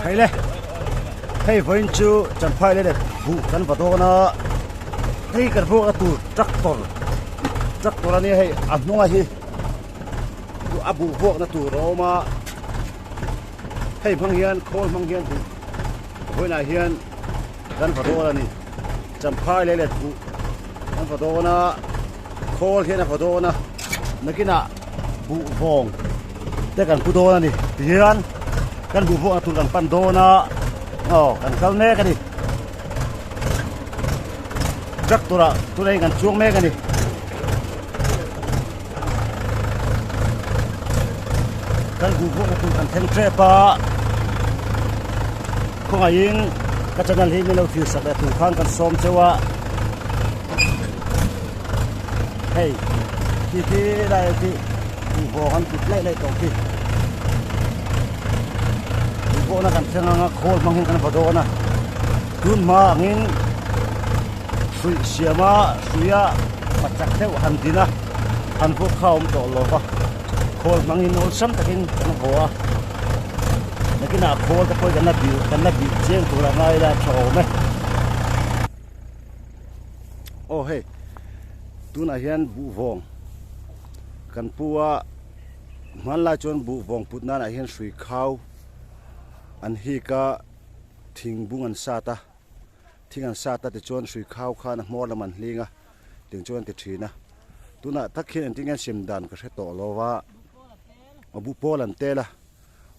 hay lẽ hay với chú chẳng phải lên vụ căn vật đó nó hay cần vụ tu tractor này hay ăn nông ai tu abu vụ nó tu rồi mà hay mang hiền khôn mang hiền tu với này hiền căn vật đó này chẳng phải lên vụ căn vật đó nó khôn hiền vật đó nó cái nào vụ vòngแต่กันผู้โดนนี่เดือนกันบุพวตุกันปันโดนะกันเขาแน่กันดิจักตัวเองกันช่วงแม่กันดิกันบุพวตุกันเทนเทรปะคงอายิงก็จะนั่นเห็นเราถือสักแต่ถูกข้างกันซ้อมเจ้าว่าเฮ้ยที่ได้ที่บุพวกันติดไล่ตรงที่บุพวกันเสียงโคตรมังเห็นกันพอโดนะดุนมาเงินสุยเสียมาสุยมาจักเท่าหันดีนะหันพวกเขาไม่ต่อหรอกโคตรมังเห็นโอซ้ำตะกินกันหัวแล้วก็น่าโคตรตะโกนกันนับบิวเจียงตัวละง่ายได้โฉมไหมโอ้เฮ้ตุนอาเฮียนบุพวงกันปัวมันลายจนบุวงพุทธนั้นอาเฮียนสุยข้าวอันฮีก็ทิ้งบุงอันซาตาทิ้งอันซาตาแต่จนสุยข้าวข้านะมอละมันลิงอ่ะถึงจนติดทีนะตุน่ะถ้าเขียนทิ้งอันเสียมดันก็ใช้ต่อเราว่าบุปผลันเตละ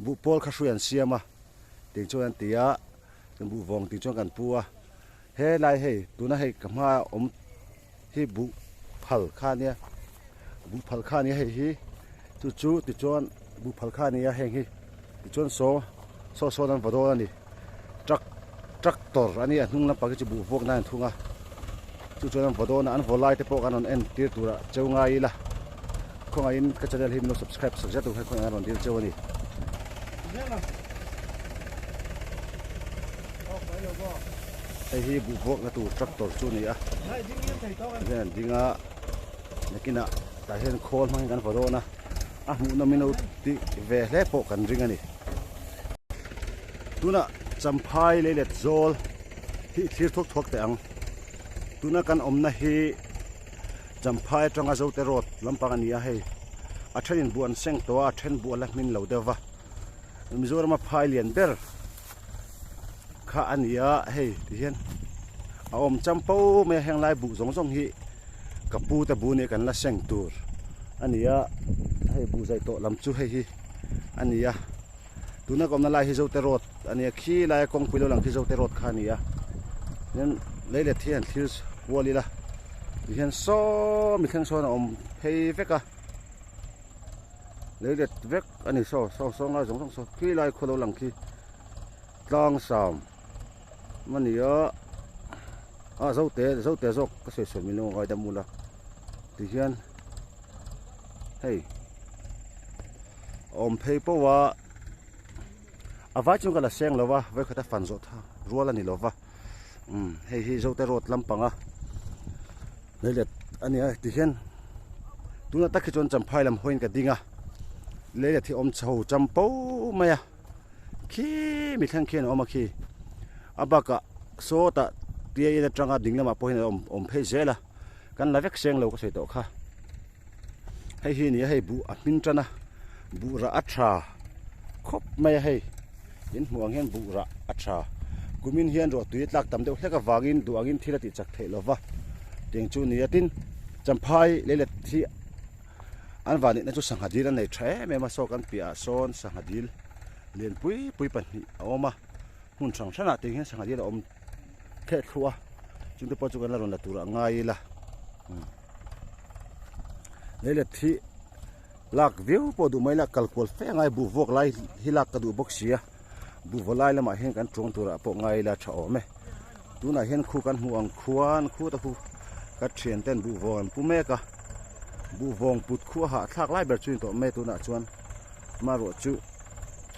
บุปผลข้าสุยอันเสียมาถึงจนตีอ่ะจนบุวงถึงจนกันปัวเฮ้ไล่เฮ้ตุน่ะเฮ้กับมาที่บุพัลข้าเนี่ยบุพัลข้านี่ให้ฮีจู่ติดจวนบุพัลข้านี่ให้ฮีติดจวนโซนั่นวัดโดนี่ทรัคเตอร์อันนี้นุ่งน้ำปากจะบุพวกนั่นทุ่งอ่ะจู่นั่นวัดโดนั่นอันวอลไลท์ที่พวกอันนั้นเอ็นตีตัวละเจ้าง่ายละคงไอ้นี่ก็จะได้เห็นเรา subscribe สักเจ็ดตัวให้คนอันนั้นดีเจ้านี่ไอ้ฮีบุพวกนั่นตัวทรัคเตอร์จู่นี่อ่ะเนี่ยจริงอ่ะนี่กินอ่ะแต่เห็นโคลมันกันพอโดนะมุนมินเอาที่เวลเล่ปกันริงอันนี้ตัวน่ะจำพายเลยเล็ดโจลที่ทุกแต่อังตัวน่ะกันน่ะฮีจำพายจังอาเจ้าเตรอดลำปางอันนี้ให้อัฐินบัวเซ็งตัวอัฐินบัวละมินเหล่าเดวะมิโซรามาพายเลียนเบอร์ข้าอันนี้ให้ที่เห็นจำเป้าไม่แห่งลายบุสงฮีกับปูแต่บูนี่กันละเซ็งตัวอันนี้ให้บูใจโตลำจูให้อันนี้ตัวนักอมนั่นลายฮิโซเตรอดอันนี้ขี้ลายกองปิโลหลังฮิโซเตรอดขานี่นั่นเลยเล็ดที่เห็นที่วัวลีละที่เห็นซ้อมีเครื่องซ้อนเฮเฟกะเลยเล็ดเวกอันนี้ซ้อลายสองขี้ลายคนเราหลังขี้กลางสามมันนี่เจ้าเตะซกก็สวยๆมีน้องไอ้ดำมูละที่เห็นเฮ้ยเพย์ปะวะอาวัจุงกันละเสียงแล้ววะไว้เขาจะฟันโจท่ารัวละนี่แล้ววะเฮ้ยเจ้าเตะรถลำปังเลยเด็ดอันนี้ที่เห็นตัวนั้นตักขึ้นจนจำพายลำห้อยกันดิ้งเลยเด็ดที่เฉาจำปูไม่ขี้มีทั้งเขียนมาขี้อาบักะโซตะเตี้ยจะจังดิ้งแล้วมาพอเห็นเพย์เจละกันละเวกเสียงเราก็ใส่ตัวค่ะให้ฮีนี่ให้บุมินจันนะบุระอัชราครบไม่ให้เห็นหัวเห็นบุระอัชรากุมินเฮียนรถตุยลักตำเดียวแค่กับวางินดูวางินที่ละติจักเทลวะเตียงจูนี่ตินจำพายเล็ดที่อันวานี่นั่นจุสังหดีลในแท้แม่มาโซกันเปียโซนสังหดีลเลียนปุยปันนี่เอามาหุ่นสังชนะเตียงเห็นสังหดีลแค่ทัวจึงได้พอจุกันละรอนละตัวง่ายละเลยที่ลักวิวพอดูไม่ละกัลกอลเฟงไงบุวกไล่ฮิลักกระดูบกเสียบุวไล่ละมาเห็นกันตรงตัวละพอไงละชอบไหมดูน่ะเห็นคู่กันห่วงควานคู่ตะคู่กัดเฉียนเต้นบุวงผู้แม่กะบุวงปุดคู่หาทักไล่แบบจุนตัวแม่ตัวน่ะชวนมารวด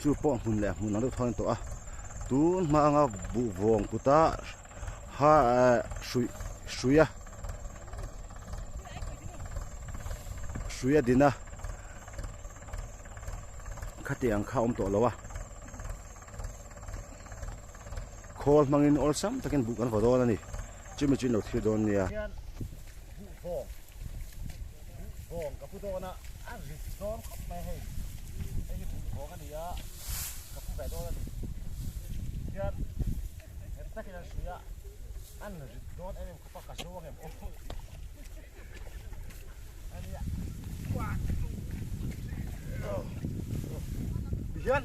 จูป้องหุ่นแหลมหุ่นนั่งทอนตัวตูนมางาบุวงปุตาหาชุยดินะขัดยังข้าวตัวแล้ววะ call mangin all sam takin bu kan vadon ani chimi chin lo thi don nia vong kapudona an ri don khop mai hei ai ni bu kan dia kapu bai don ani kian takin suya an ri don em ko pa so ngem o ani ya Bihan,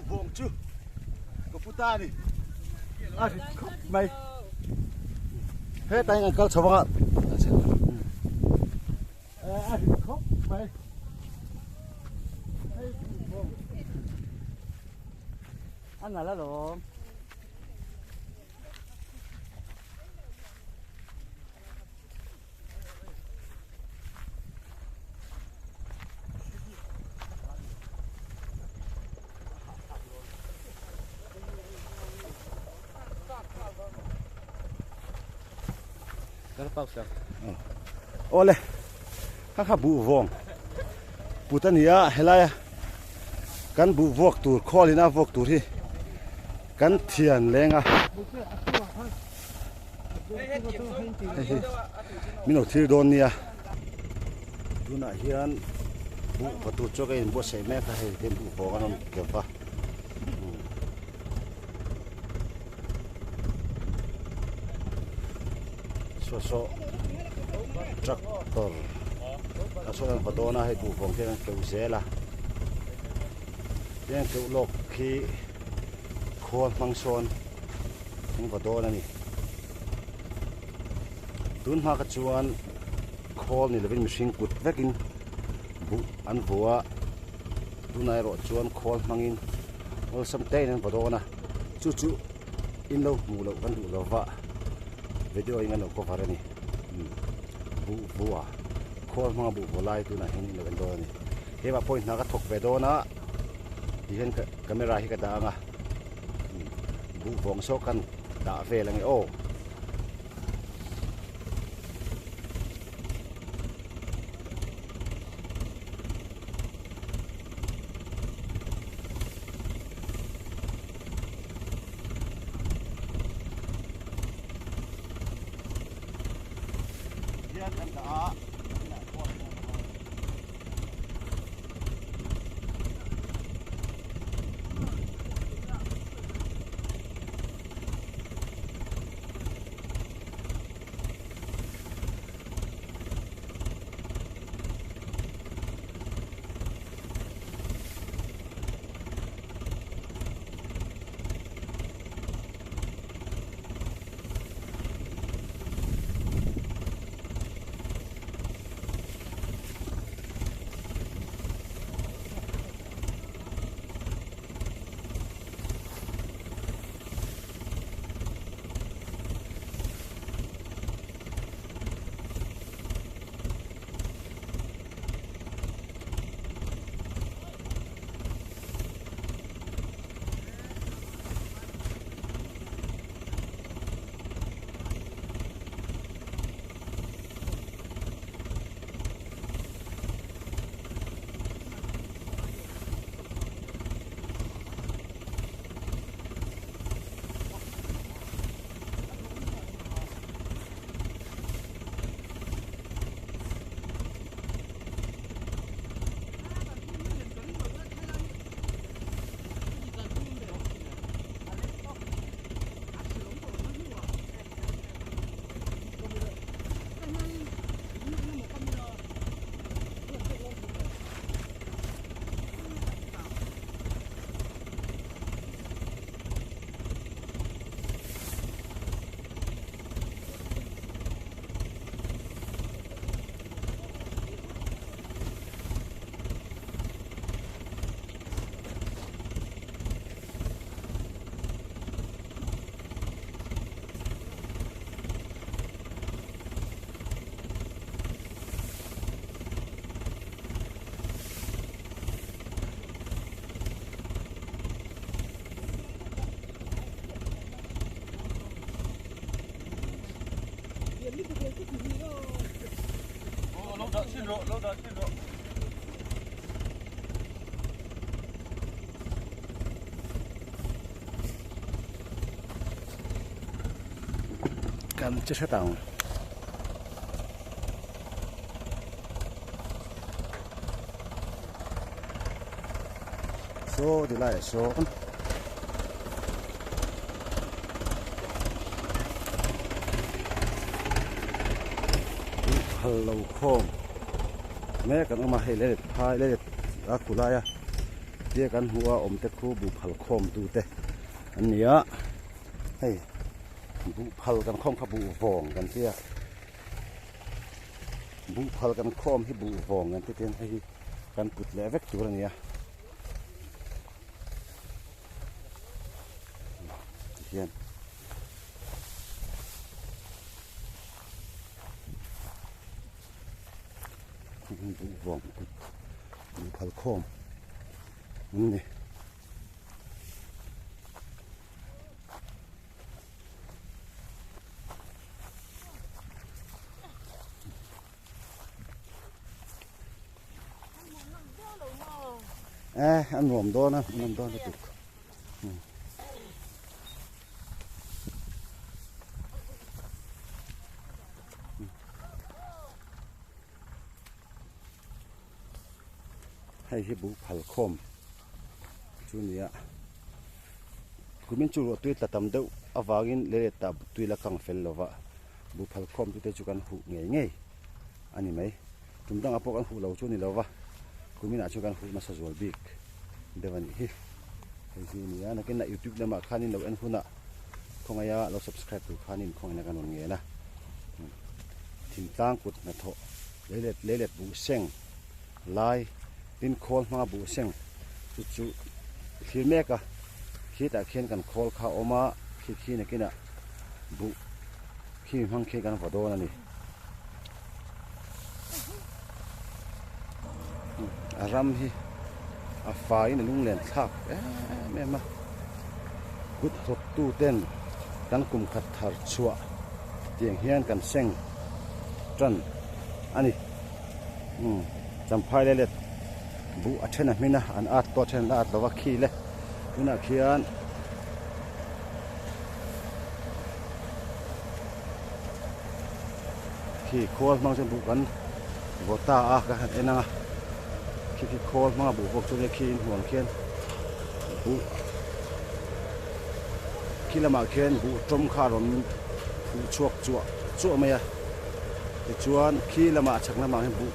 vong chứ, có phụ ta đi, thì khóc mày, hết tay anh cắt sầu ạ, thì khóc mày, ăn là rồi. Oleh, kakak bu vong, putan ya, helaya, kan bu vok tur, kolina vok tur hi, kan thian lenga, minok thir don nia, tu na hian bu patu chokai bu sei me ka hei tem bu vok anon kepa. So tractor aso ang padona hay bufong kaya keu zela yan keu lok khi khol mangson ang padona ni tun ha ka chuan khol ni levin machine kut vekin bu an bua tunai ro chuan khol mangin ol sam te nan padona chu chu in lo mu lo kan du lo wa video ingan lo ko farani bu bua khol ma bu bolai tu na hin lo endo ni heba point na ka thok ve do na dihen camera hi ka da nga bu bong so kan da ve lang o lâu đó xin rồi. Kan chết hết tàu. Số thì lại số. Hello khom. Mẹ kan mà hay lên hai lên ra kulaya. Dia kan hua om te khu bu phal khom tu te. Anh nhớ. Hey. Bu phal kan khom kha bu vong kan tia. Bu phal kan khom hi bu vong kan tia hay kan put le vek tu nia. Hiền. Bu vong bu phal khom. Nè. Ăn ngồm đó nó tục. Hay hi bu phal khom. Chu nia. Kumin chu ro tuit la tam deuh awangin le ta tui la kang fel lova. Bu phal khom tu te chu kan hu ngei. Ani mai. Tumdang apok an hu lo chu ni lova. Kumin a chu kan hu na sa zol bik. Dewan hi. Hi nia na ken na YouTube na ma khanin lo en huna. Khongaya lo subscribe tu khanin khong na kan on nge na. Thim tang kut na tho. Lelet bu seng. Lai tin khol ma bu seng. Chu khi mẹ cả khi ta khen cần call khao oma khi này kia nè bu khi mang khi cần vào đâu nè ram hi a fai nè lung len thak mẹ mà gut thok tu ten kan kum khat thar chua tieng hian kan seng tran ani cham phai le bu athena mina an at to then la lawa khi le una khian khi khol mang chen bu kan vota a ka enanga khi khol ma bu bok chu le khi hon khian bu khi lama khian bu trom kha ron bu chuak chu maya te chuan khi lama chakna ma bu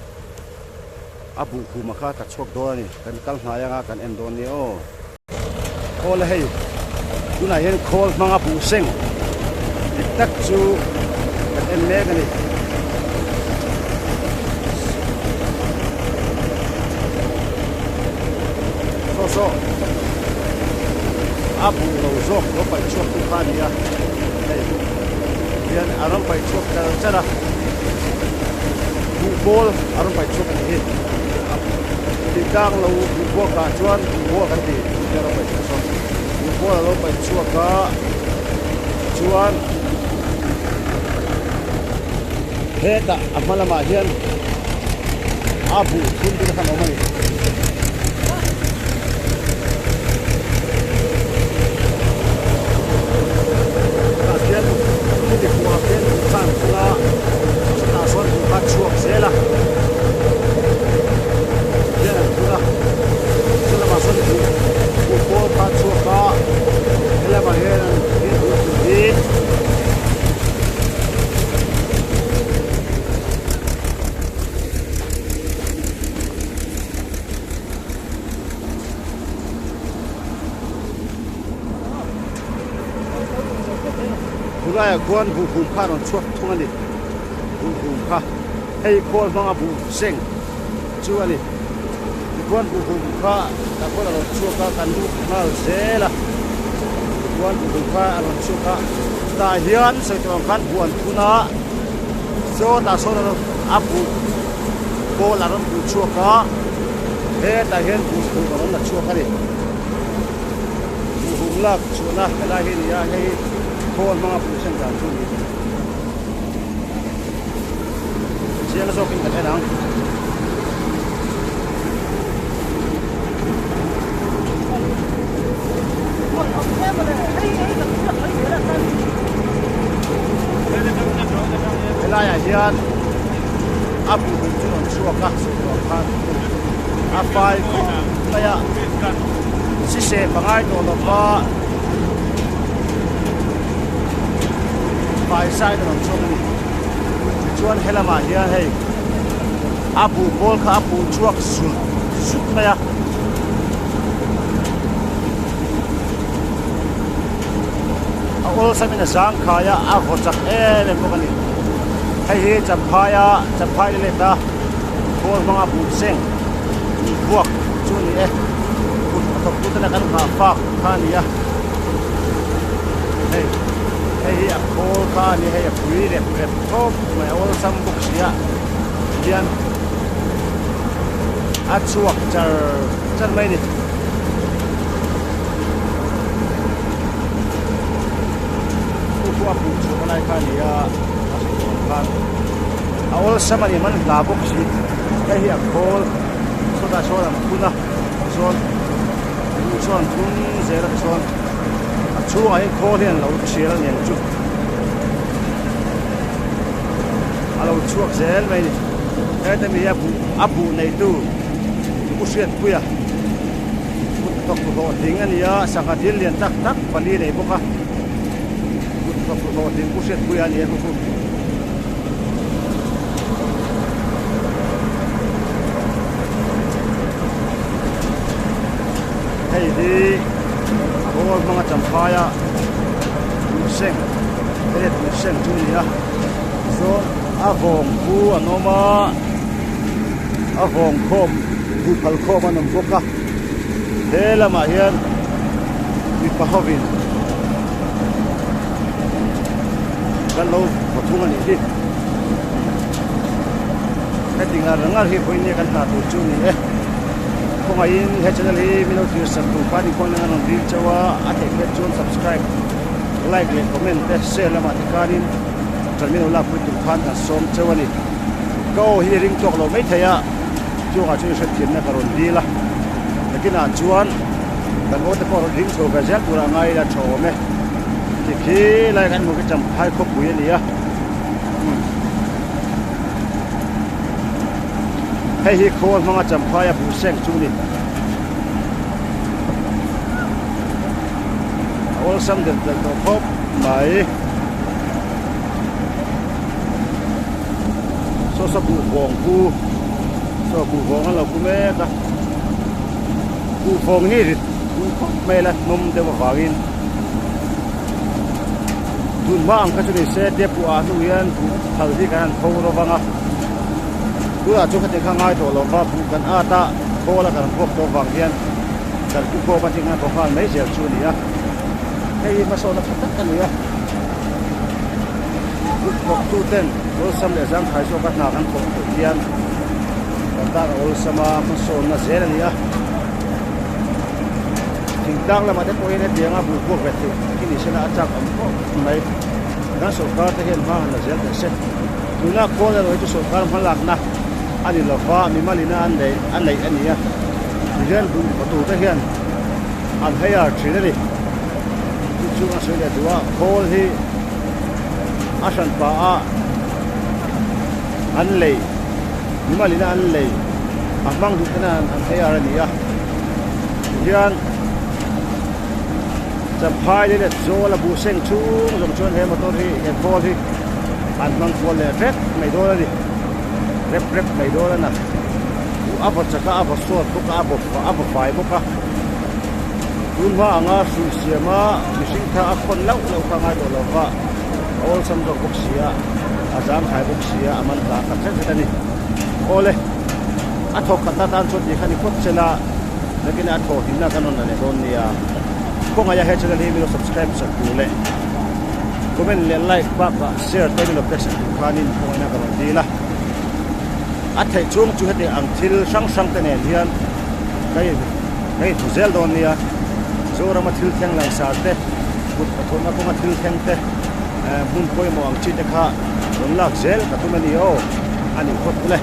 abu khu makha ta chok do ni kan kal hnaya nga kan en don ni o khol hei tuna hen khol manga bu seng tak chu kan en me kan ni so abu lo zok lo pai chok tu kha ni ya hei yan aram pai chok ka chara bu bol aram pai chok ni thì đang lâu bùa cả chuan bùa cái gì cho nó phải cho bùa là nó phải chua cả chuan hết à mà làm mà hiền abu phun đi thằng ông này hiền cái gì bùa hiền sang là ta xuân bắt chuộc dễ là Kulaya kuan bu kha ron chuak thung ani bu kha hei khol manga bu seng chu ani kuan bu kha ta ko ron chuak ka kan du mal zela kuan bu kha ron chuak ka ta hian se tong kan buan thuna so ta so ron apu ko la ron bu chuak ka he ta hian bu ron la chuak ani bu lak chuna la hi ya hei khol mga pusen dan tu ni siya so king ka lang Hey, hian abu chuan chuaka chuan khan a fai ko kaya si se pangai to lo pa fai sai to chuan ni chuan helama hian hei abu bol kha abu chuak sut kaya ol samina zang khaya a hochak ele mokani hei champhai le ta bol manga bu seng buak chuni e to putana kan kha fa khania hei a bol khani hei a pui rep top mai ol sam buk sia dian a chuak char mai ni apu chuanai khania kan awol samani man la bok si kai hi a khol soda soda kuna zon chuan kun zera chuan a chu ai khol hian lo chira nen chu alo chuak zel mai ni ta mi apu nei tu usiat puya tok ko ding ania sanga dil lian tak pali nei boka ko din puset buya ni ko hei di bol mga champhaya seng elet seng tunia so avong bu anoma avong khom bu phal khom anom boka helama hian mi pahovin kalau patungan ini, ketinggalan dengar hipo ini kan tak lucu ni Pengain channel ini minat view satu padi kau dengan orang di Jawa, ada kecun subscribe, like, comment, share lama tikanin, terminal lah putus kan som Jawa ni. Kau hearing talk lo mai thaya, juga cuci sekian nak orang di lah. Tapi nak cuan, dan orang kau ring so gajah kurang air dah coba meh. Khi lại ăn một cái chầm hai cốc bưởi này á, hay hi khôn mang chầm phai à bưởi sen chú đi, all some được được hộp máy, so bù vòng là bù mẹ ta, bù vòng ni rồi, bù mẹ là nôm để mà vàng tun ma ang kachuni se de pu a nu yan thal di kan tho ro wanga tu a chu khate khangai to lo ba pu kan ata bola kan khop to wang hian kan ku ko ba tinga ko han mai zel chu ni a hei ma so na khatak kan ni a ku tu ten ol sam le jang khai so ka na kan ko hian kan ta ol sama ma so na zel ni a dang la mate poine tianga bu ko vete kini sena achak am ko mai na sarkar te hen ma la zel te se tuna ko la ro chu sarkar ma lak na ani la fa mi malina an nei ania dian bu tu te hen an haya thile ni chu na se le duwa khol hi asan pa a an lei mi malina an lei amang du tena an haya ania dian champhai le zo la bu seng chu zom chuan he motor hi he bol hi an mang bol le rep mai do la ni rep mai do la na u abo chaka abo so to ka abo fai bo ka tun wa anga su siama mishing tha akon lau ka ngai do lo wa all sam do boksia azam khai boksia aman ka ka chen ni ole athok ka ta tan chot ni khani kot chela lekin atho hinna kanon na le don nia kung ayah channel ini subscribe sa kule, comment le like baka share tayo location kanin kung ano karon dila. At hay chung chuhati ang til sang tenen yan kay tuzel don niya. Zora matil teng lang sa te, but patun ako matil teng te, mun koy mo ang chite ka, don lag zel katumani yo, ani kot kule.